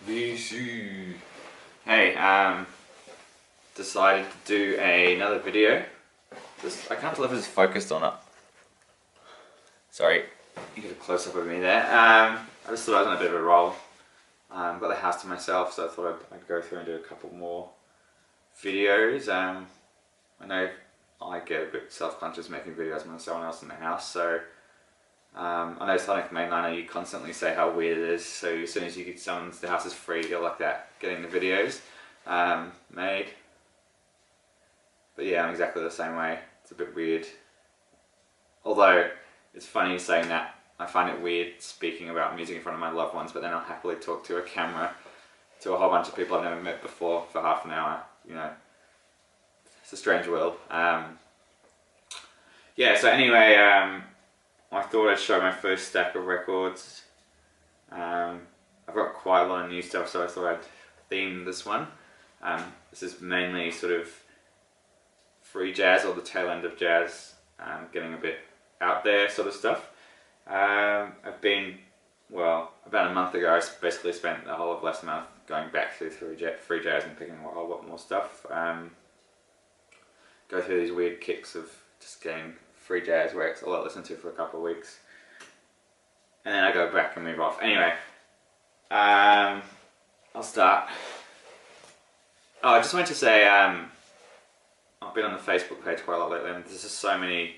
VC. Hey, decided to do another video. I can't tell if it's focused or not. Sorry, you get a close up of me there. I just thought I was on a bit of a roll. Got the house to myself, so I thought I'd go through and do a couple more videos. I know I get a bit self-conscious making videos when there's someone else in the house, so I know Sonic Mainliner, you constantly say how weird it is, so as soon as you get someone's, the house is free, you're like that, getting the videos made. But yeah, I'm exactly the same way. It's a bit weird. Although, it's funny saying that. I find it weird speaking about music in front of my loved ones, but then I'll happily talk to a camera to a whole bunch of people I've never met before for half an hour, you know. It's a strange world. Yeah, so anyway, I thought I'd show my first stack of records. I've got quite a lot of new stuff, so I thought I'd theme this one. This is mainly sort of free jazz, or the tail end of jazz, getting a bit out there sort of stuff. I've been, well, about a month ago I basically spent the whole of last month going back through free jazz and picking a whole lot more stuff. Go through these weird kicks of just getting free jazz works I'll listen to for a couple of weeks, and then I go back and move off. Anyway, I'll start. Oh, I just wanted to say, I've been on the Facebook page quite a lot lately, and there's just a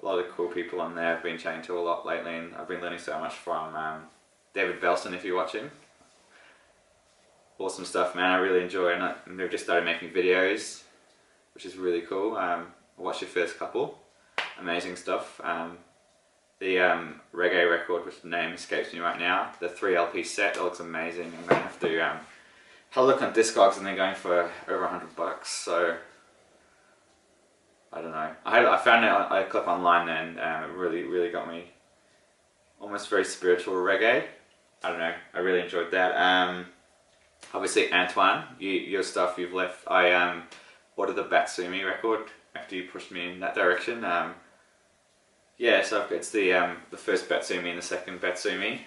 lot of cool people on there I've been chatting to a lot lately, and I've been learning so much from David Belson, if you watch him. Awesome stuff, man. I really enjoy it, and they've just started making videos, which is really cool. I watched your first couple. Amazing stuff. The reggae record, which the name escapes me right now, the 3 LP set, that looks amazing. I'm going to have to have a look on Discogs, and they're going for over $100, so I don't know. I found a clip online, and it really got me. Almost very spiritual reggae. I don't know, I really enjoyed that. Obviously Antoine, your stuff you've left. I ordered the Batsumi record after you pushed me in that direction. Yeah, so it's the first Batsumi and the second Batsumi.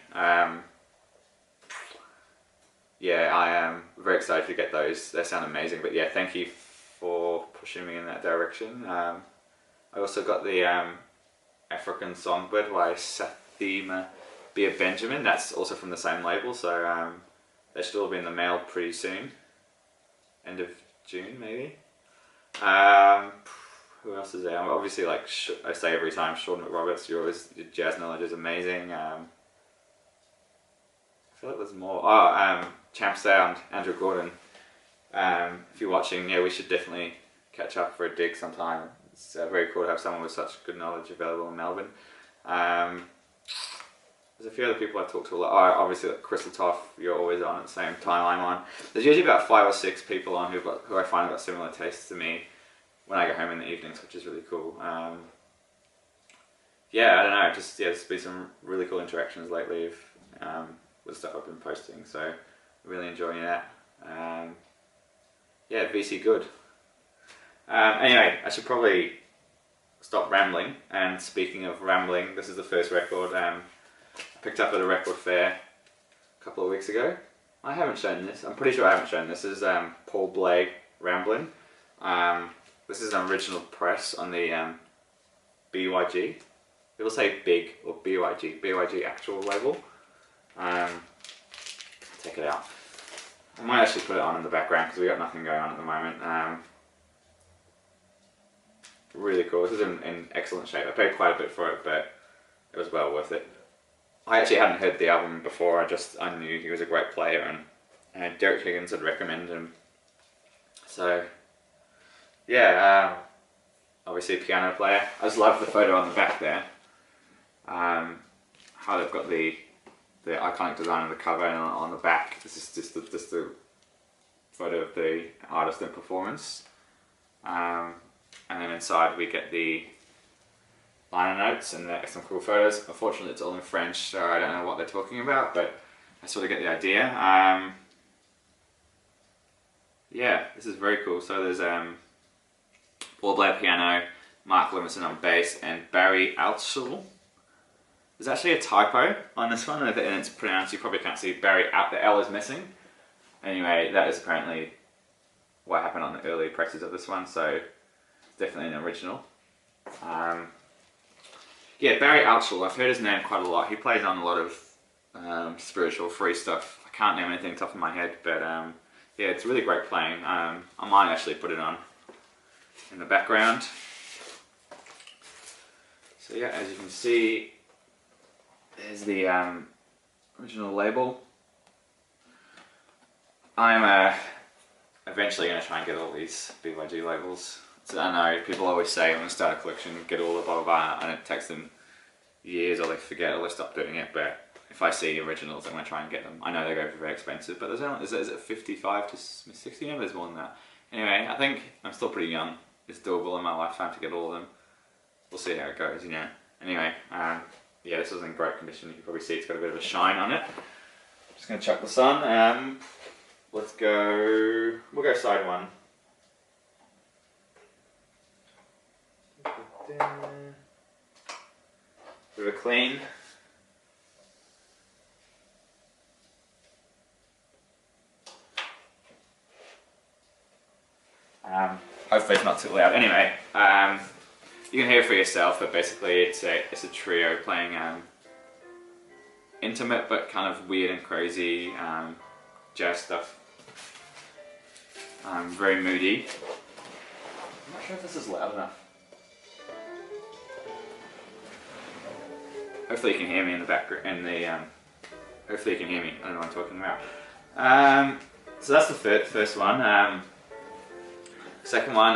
Yeah, I am very excited to get those. They sound amazing. But yeah, thank you for pushing me in that direction. I also got the African Songbird by Sathima Bia Benjamin. That's also from the same label, so they should all be in the mail pretty soon. End of June, maybe. Who else is there? Obviously, like I say every time, Sean McRoberts, your jazz knowledge is amazing. I feel like there's more. Oh, Champ Sound, Andrew Gordon. If you're watching, yeah, we should definitely catch up for a dig sometime. It's very cool to have someone with such good knowledge available in Melbourne. There's a few other people I've talked to a lot. Oh, obviously, like Crystal Toff, you're always on at the same time I'm on. There's usually about 5 or 6 people on who I find have got similar tastes to me when I go home in the evenings, which is really cool. Yeah, I don't know, just there's been some really cool interactions lately with stuff I've been posting, so I'm really enjoying that. Yeah, VC good. Anyway, I should probably stop rambling, and speaking of rambling, this is the first record I picked up at a record fair a couple of weeks ago. I haven't shown this, I'm pretty sure I haven't shown this. This is Paul Blegg, Ramblin'. This is an original press on the BYG. People say Big or BYG actual label. Check it out. I might actually put it on in the background because we got nothing going on at the moment. Really cool. This is in excellent shape. I paid quite a bit for it, but it was well worth it. I actually hadn't heard the album before. I knew he was a great player, and Derek Higgins had recommended him. So yeah, obviously a piano player. I just love the photo on the back there. How they've got the iconic design of the cover, and on the back this is just the photo of the artist and performance. And then inside we get the liner notes and some cool photos. Unfortunately it's all in French, so I don't know what they're talking about, but I sort of get the idea. Yeah, this is very cool. So there's Paul Blegg piano, Mark Limison on bass, and Barry Altschul. There's actually a typo on this one, and it's pronounced, you probably can't see Barry out, the L is missing. Anyway, that is apparently what happened on the early presses of this one, so definitely an original. Yeah, Barry Altschul, I've heard his name quite a lot. He plays on a lot of spiritual free stuff. I can't name anything top of my head, but yeah, it's really great playing. I might actually put it on in the background. So yeah, as you can see, there's the original label. I'm eventually going to try and get all these BYG labels. So I know people always say when I start a collection, get all the blah blah blah, and it takes them years, or they forget, or they stop doing it. But if I see originals, I'm going to try and get them. I know they go for very expensive, but there's only, is it 55 to 60? No, there's more than that. Anyway, I think I'm still pretty young. It's doable in my lifetime to get all of them. We'll see how it goes, you know. Anyway, yeah, this is in great condition. You can probably see it's got a bit of a shine on it. Just going to chuck this on. Let's go. We'll go side one. Bit of a clean. Hopefully it's not too loud. Anyway, you can hear it for yourself, but basically it's a trio playing intimate but kind of weird and crazy jazz stuff. Very moody. I'm not sure if this is loud enough. Hopefully you can hear me in the background. Hopefully you can hear me. I don't know what I'm talking about. So that's the first one. Second one,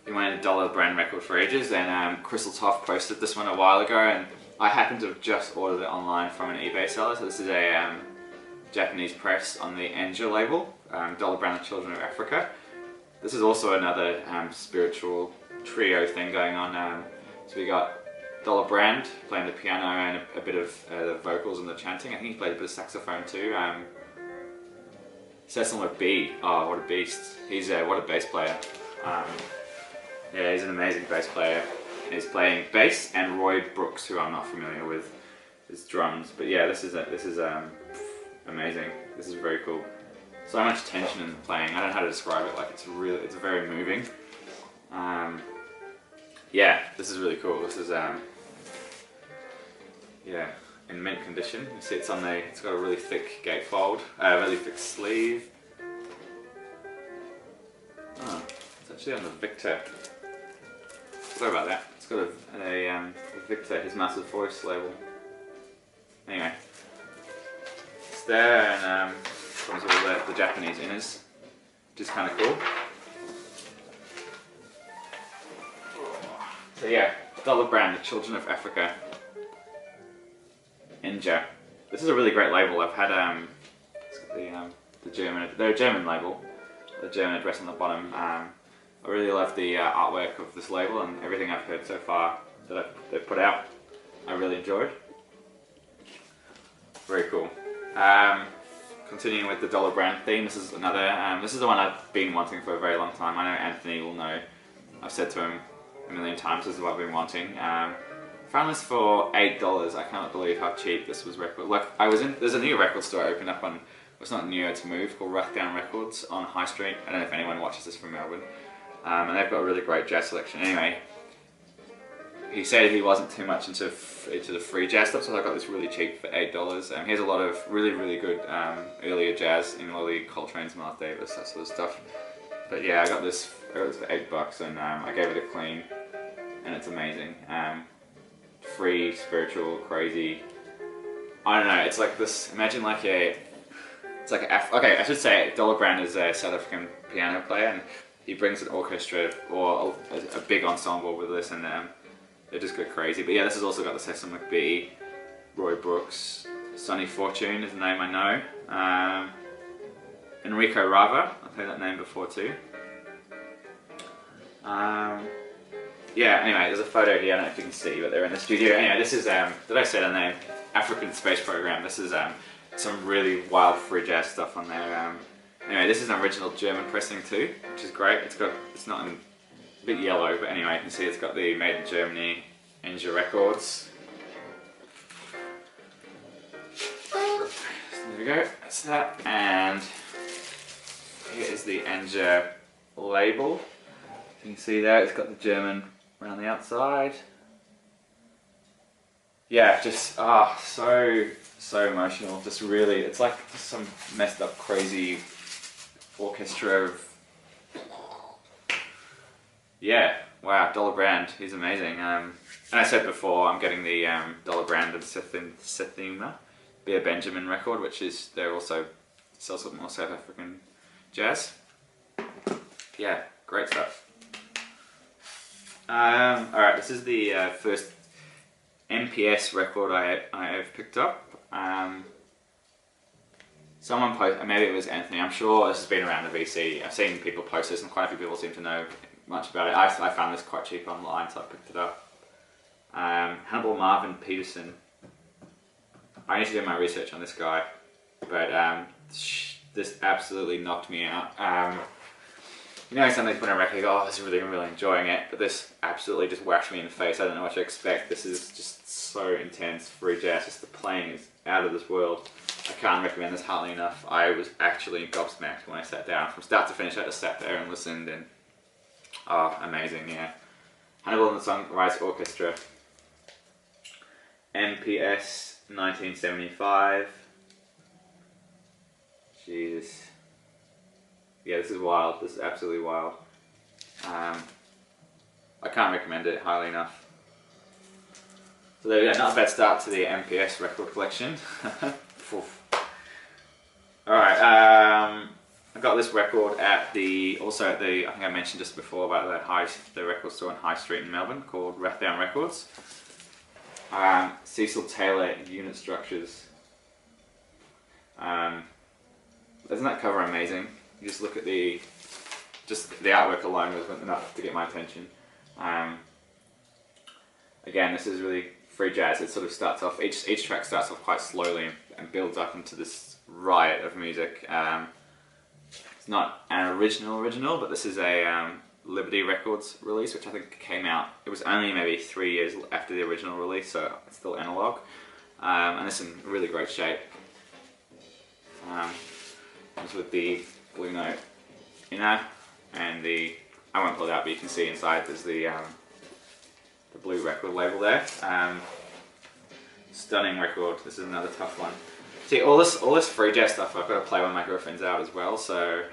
been wanting a dollar brand record for ages, and Crystal Toff posted this one a while ago, and I happened to have just ordered it online from an eBay seller. So this is a Japanese press on the Enja label, Dollar Brand, the Children of Africa. This is also another spiritual trio thing going on. So we got Dollar Brand playing the piano and a bit of the vocals and the chanting. I think he played a bit of saxophone too. Cecil B, oh what a beast. He's what a bass player. Yeah, he's an amazing bass player. He's playing bass, and Roy Brooks, who I'm not familiar with, his drums. But yeah, this is amazing. This is very cool. So much tension in the playing. I don't know how to describe it. Like it's very moving. Yeah, this is really cool. This is yeah, in mint condition. You see it's got a really thick gatefold, really thick sleeve. Oh, it's actually on the Victor. Sorry about that. It's got a Victor, his Massive Voice label. Anyway, it's there, and comes with all the Japanese inners, which is kind of cool. So yeah, Dollar Brand, the Children of Africa. Enja. This is a really great label. I've had it's got the German, they're a German label, the German address on the bottom. I really love the artwork of this label, and everything I've heard so far that they've put out, I really enjoyed. Very cool. Continuing with the Dollar Brand theme, this is another. This is the one I've been wanting for a very long time. I know Anthony will know. I've said to him a million times, this is what I've been wanting. Found this for $8. I cannot believe how cheap this was. Like there's a new record store opened up on, well, it's not new, it's moved, called Ruckdown Records on High Street. I don't know if anyone watches this from Melbourne. And they've got a really great jazz selection. Anyway, he said he wasn't too much into the free jazz stuff, so I got this really cheap for $8. Here's a lot of really good earlier jazz in Lily Coltrane's, Miles Davis, that sort of stuff. But yeah, I got this for $8, and I gave it a clean, and it's amazing. Free, spiritual, crazy. I don't know. It's like this. Imagine like okay, I should say Dollar Brand is a South African piano player, and he brings an orchestra or a big ensemble with this, and they just go crazy. But yeah, this has also got the Cecil B, Roy Brooks, Sonny Fortune is the name I know. Enrico Rava, I've heard that name before too. Yeah, anyway, there's a photo here, I don't know if you can see, but they're in the studio. Anyway, this is, did I say the name? African Space Program. This is some really wild free jazz stuff on there. Anyway, this is an original German pressing too, which is great. It's not a bit yellow, but anyway, you can see it's got the Made in Germany Enja Records. we go, that's that. And here is the Anja label. You can see there, it's got the German around the outside. Yeah, just so emotional. Just really, it's like some messed up, crazy orchestra of. Yeah, wow, Dollar Brand, he's amazing. And I said before, I'm getting the Dollar Brand and Sethema Beer Benjamin record, which is they're also sell some more South African jazz. Yeah, great stuff. Alright, this is the first MPS record I have picked up. Someone posted, maybe it was Anthony, I'm sure this has been around the VC. I've seen people post this and quite a few people seem to know much about it. I found this quite cheap online, so I picked it up. Hannibal Marvin Peterson. I need to do my research on this guy, but this absolutely knocked me out. You know, sometimes when I record, you go, oh, this is really enjoying it, but this absolutely just whacked me in the face. I don't know what to expect. This is just so intense, free jazz. Just the playing is out of this world. I can't recommend this hardly enough. I was actually gobsmacked when I sat down. From start to finish, I just sat there and listened, and oh, amazing, yeah. Hannibal and the Sunrise Orchestra. MPS 1975. Jesus. Yeah, this is wild. This is absolutely wild. I can't recommend it highly enough. So there we go, not a bad start to the MPS record collection. Alright, I got this record at the, I think I mentioned just before about the record store on High Street in Melbourne called Rathdown Records. Cecil Taylor Unit Structures. Isn't that cover amazing? You just look at the artwork alone was enough to get my attention. Again, this is really free jazz. It sort of starts off, each track starts off quite slowly and builds up into this riot of music. It's not an original, but this is a Liberty Records release, which I think came out, it was only maybe 3 years after the original release, so it's still analog. And it's in really great shape. It's with the Blue Note inner, and I won't pull it out, but you can see inside there's the blue record label there. Stunning record. This is another tough one. See, all this free jazz stuff I've got to play when my girlfriend's out as well, so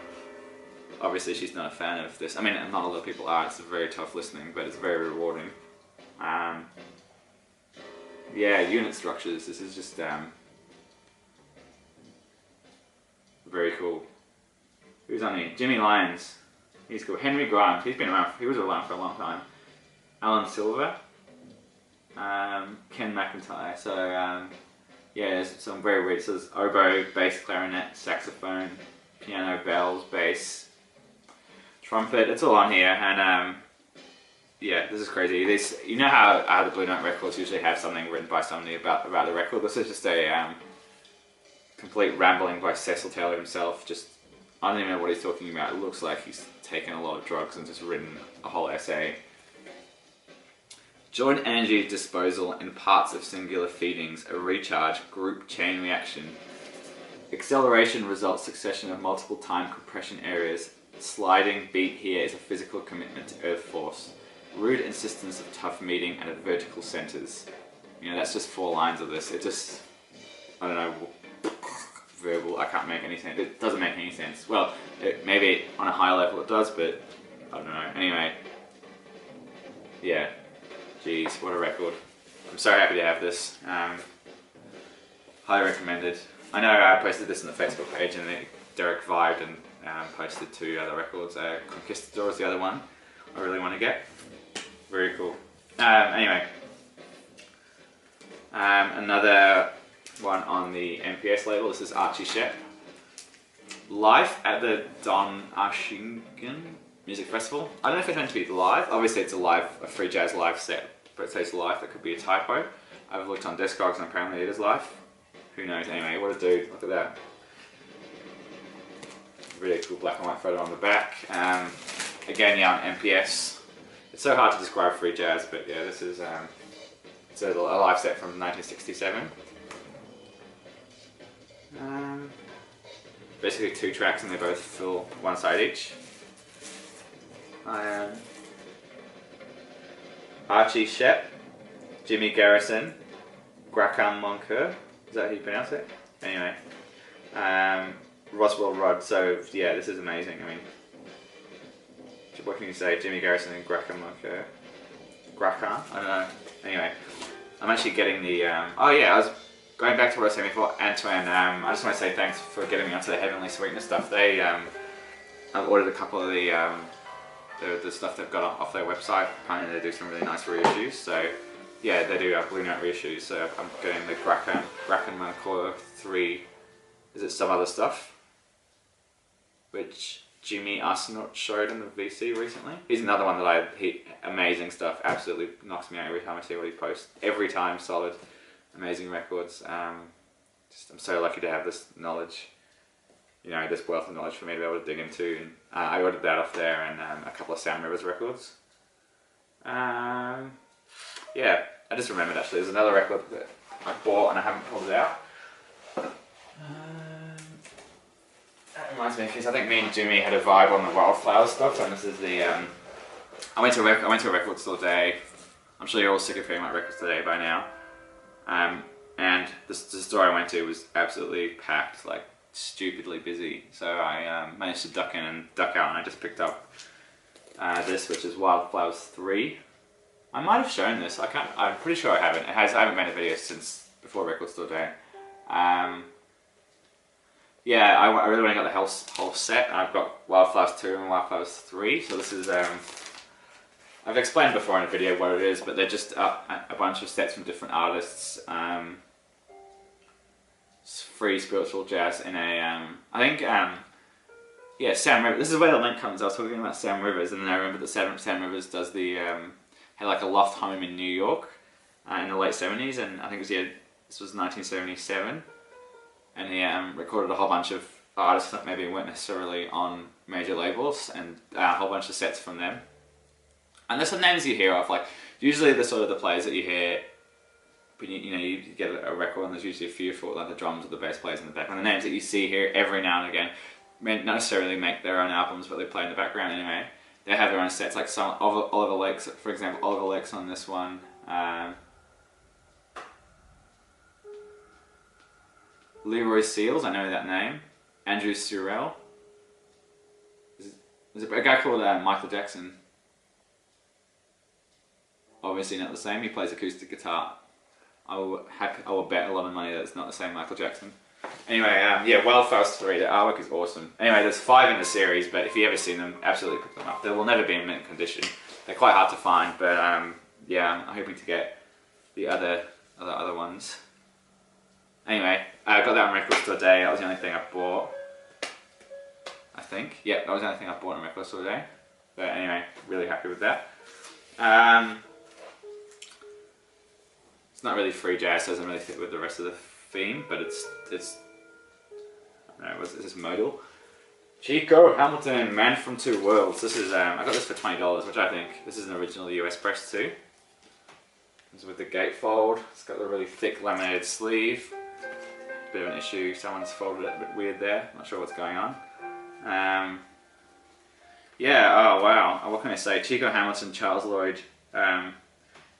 obviously she's not a fan of this. I mean, not a lot of people are. It's very tough listening, but it's very rewarding. Yeah, Unit Structures. This is just very cool. Who's on here? Jimmy Lyons. He's cool. Henry Grimes. He was around for a long time. Alan Silver. Ken McIntyre. So yeah, there's some very weird. So there's oboe, bass, clarinet, saxophone, piano, bells, bass, trumpet. It's all on here, and yeah, this is crazy. You know how the Blue Note records usually have something written by somebody about the record. This is just a complete rambling by Cecil Taylor himself. Just, I don't even know what he's talking about. It looks like he's taken a lot of drugs and just written a whole essay. Joint energy disposal in parts of singular feedings, a recharge, group chain reaction. Acceleration results succession of multiple time compression areas. Sliding beat here is a physical commitment to earth force. Rude insistence of tough meeting and at vertical centers. You know, that's just 4 lines of this. It just, I don't know, verbal, I can't make any sense. It doesn't make any sense. Well, maybe on a higher level it does, but I don't know. Anyway, yeah, geez, what a record. I'm so happy to have this. Highly recommended. I know I posted this on the Facebook page, and Derek vibed and posted 2 other records. Conquistador is the other one I really want to get. Very cool. Anyway, another one on the MPS label. This is Archie Shepp. Live at the Don Arshingan Music Festival. I don't know if it's meant to be live. Obviously it's a free jazz live set, but it says live. That could be a typo. I've looked on Discogs and apparently it is live. Who knows? Anyway, what a dude. Look at that. Really cool black and white photo on the back. Again, yeah, on MPS. It's so hard to describe free jazz, but yeah, this is it's a live set from 1967. Basically 2 tracks and they both fill one side each. Archie Shepp, Jimmy Garrison, Graham Monker, is that how you pronounce it? Anyway, Roswell Rudd, so yeah, this is amazing. I mean, what can you say? Jimmy Garrison and Graham Monker. Graham? I don't know. Anyway, I'm actually getting the, oh yeah, I was going back to what I was saying before, Antoine, I just want to say thanks for getting me onto the Heavenly Sweetness stuff. They, I've ordered a couple of the stuff they've got off their website. Apparently they do some really nice reissues, so yeah, they do Blue Note reissues, so I'm getting the Graham Mancore 3, is it some other stuff? Which Jimmy Arsenault showed in the VC recently. He's another one that amazing stuff, absolutely knocks me out every time I see what he posts. Every time, solid, amazing records. I'm so lucky to have this knowledge, you know, this wealth of knowledge for me to be able to dig into. And I ordered that off there and a couple of Sam Rivers records. Yeah, I just remembered actually, there's another record that I bought and I haven't pulled it out. That reminds me, because I think me and Jimmy had a vibe on the Wildflowers stuff, and this is the, I went to a record store today. I'm sure you're all sick of hearing about records today by now. And the store I went to was absolutely packed, like stupidly busy. So I managed to duck in and duck out, and I just picked up this, which is Wildflowers 3. I might have shown this. I'm pretty sure I haven't. I haven't made a video since before Record Store Day. Yeah, I really want to get the whole set. I've got Wildflowers 2 and Wildflowers 3. So this is, I've explained before in a video what it is, but they're just a bunch of sets from different artists. Free spiritual jazz in a, I think, yeah, Sam Rivers. This is where the link comes. I was talking about Sam Rivers, and then I remember that Sam Rivers does the, had like a loft home in New York in the late 70s, and I think it was, yeah, this was 1977. And he recorded a whole bunch of artists that maybe weren't necessarily on major labels, and a whole bunch of sets from them. And there's some names you hear of, like usually the sort of the players that you hear, when you get a record and there's usually a few for like the drums or the bass players in the back. And the names that you see here every now and again may not necessarily make their own albums, but they play in the background anyway. They have their own sets, like some Oliver Lake's, for example, Oliver Lake's on this one. Leroy Seals, I know that name. Andrew Surrell. There's a guy called Michael Jackson. Obviously not the same, he plays acoustic guitar. I will bet a lot of money that it's not the same Michael Jackson. Anyway, yeah, Wildflowers 3, the artwork is awesome. Anyway, there's 5 in the series, but if you ever seen them, absolutely pick them up. They will never be in mint condition. They're quite hard to find, but yeah, I'm hoping to get the other ones. Anyway, I got that on Record Store Day. That was the only thing I bought, I think. Yeah, that was the only thing I bought on Record Store Day. But anyway, really happy with that. It's not really free jazz, so it doesn't really fit with the rest of the theme, but it's I don't know, is this modal? Chico Hamilton, Man from Two Worlds. This is, I got this for $20, which I think, this is an original US press too. It's with the gatefold. It's got the really thick laminated sleeve. Bit of an issue, someone's folded it a bit weird there. Not sure what's going on. Yeah, oh wow, what can I say? Chico Hamilton, Charles Lloyd, Gabo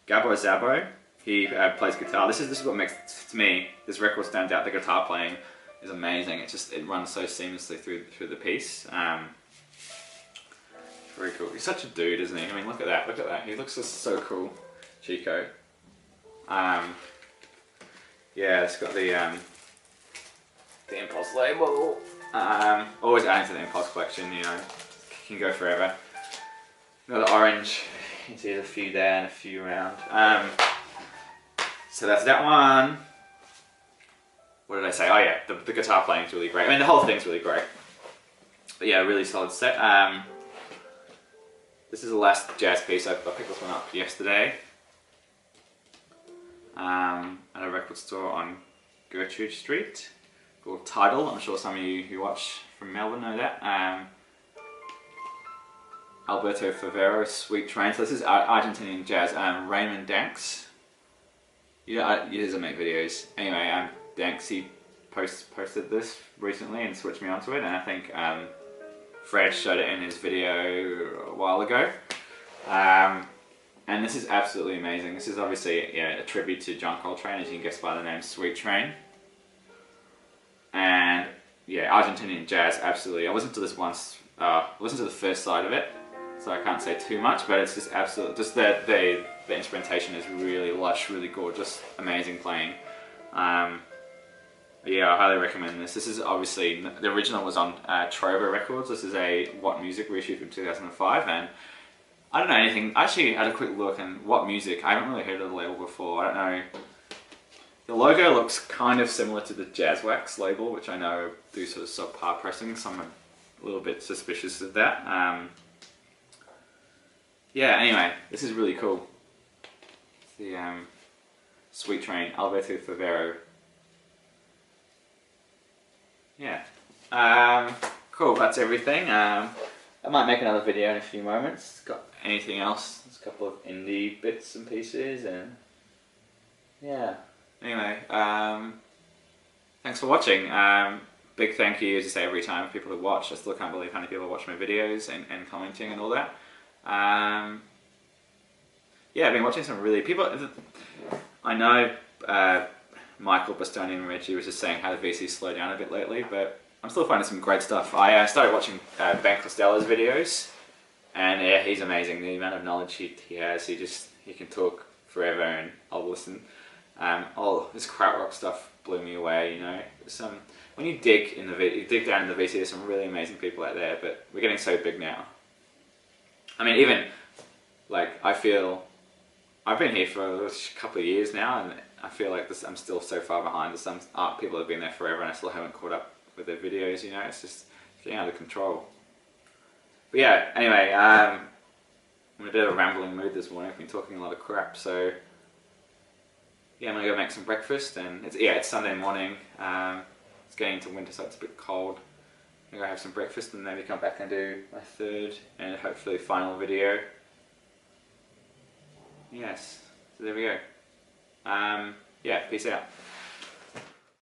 Zabo. He plays guitar. This is what makes, to me, this record stands out. The guitar playing is amazing. It runs so seamlessly through the piece. Very cool. He's such a dude, isn't he? I mean, look at that. Look at that. He looks just so cool, Chico. Yeah, it's got the Impulse label. Always adding to the Impulse collection. You know, can go forever. Another orange. You can see there's a few there and a few around. So that's that one. What did I say? Oh yeah, the guitar playing is really great. I mean, the whole thing's really great. But yeah, really solid set. This is the last jazz piece. I picked this one up yesterday at a record store on Gertrude Street called Tidal. I'm sure some of you who watch from Melbourne know that. Alberto Favero, Sweet Train. So this is Argentinian jazz. Raymond Danks. He doesn't make videos. Anyway, Danks, he posted this recently and switched me onto it, and I think Fred showed it in his video a while ago. And this is absolutely amazing. This is obviously a tribute to John Coltrane, as you can guess by the name Sweet Train. And yeah, Argentinian jazz, absolutely. I listened to this once, listened to the first side of it, so I can't say too much, but it's just absolutely, just the instrumentation is really lush, really gorgeous, amazing playing. Yeah, I highly recommend this. This is obviously, the original was on Trovo Records. This is a What Music reissue from 2005, and I don't know anything. I actually had a quick look, and What Music, I haven't really heard of the label before. I don't know. The logo looks kind of similar to the Jazzwax label, which I know do sort of subpar pressing, so I'm a little bit suspicious of that. Yeah, anyway, this is really cool. It's the Sweet Train, Alberto Favero. Yeah. Cool, that's everything. I might make another video in a few moments. Got anything else? There's a couple of indie bits and pieces, and yeah. Anyway, thanks for watching. Big thank you, as I say every time, for people who watch. I still can't believe how many people watch my videos and commenting and all that. Yeah, I've been watching some really people. I know Michael Bastoni and Reggie was just saying how the VC slowed down a bit lately, but I'm still finding some great stuff. I started watching Ben Costello's videos, and yeah, he's amazing. The amount of knowledge he has, he can talk forever, and I'll listen. This krautrock stuff blew me away. You know, when you dig down in the VC, there's some really amazing people out there. But we're getting so big now. I mean, even like I feel I've been here for a couple of years now, and I feel like I'm still so far behind. There's some art people have been there forever, and I still haven't caught up with their videos. You know, it's just getting out of control. But yeah, anyway, I'm in a bit of a rambling mood this morning. I've been talking a lot of crap, so yeah, I'm gonna go make some breakfast, and it's Sunday morning. It's getting into winter, so it's a bit cold. I'm gonna have some breakfast and maybe come back and do my third and hopefully final video. Yes, so there we go. Yeah, peace out.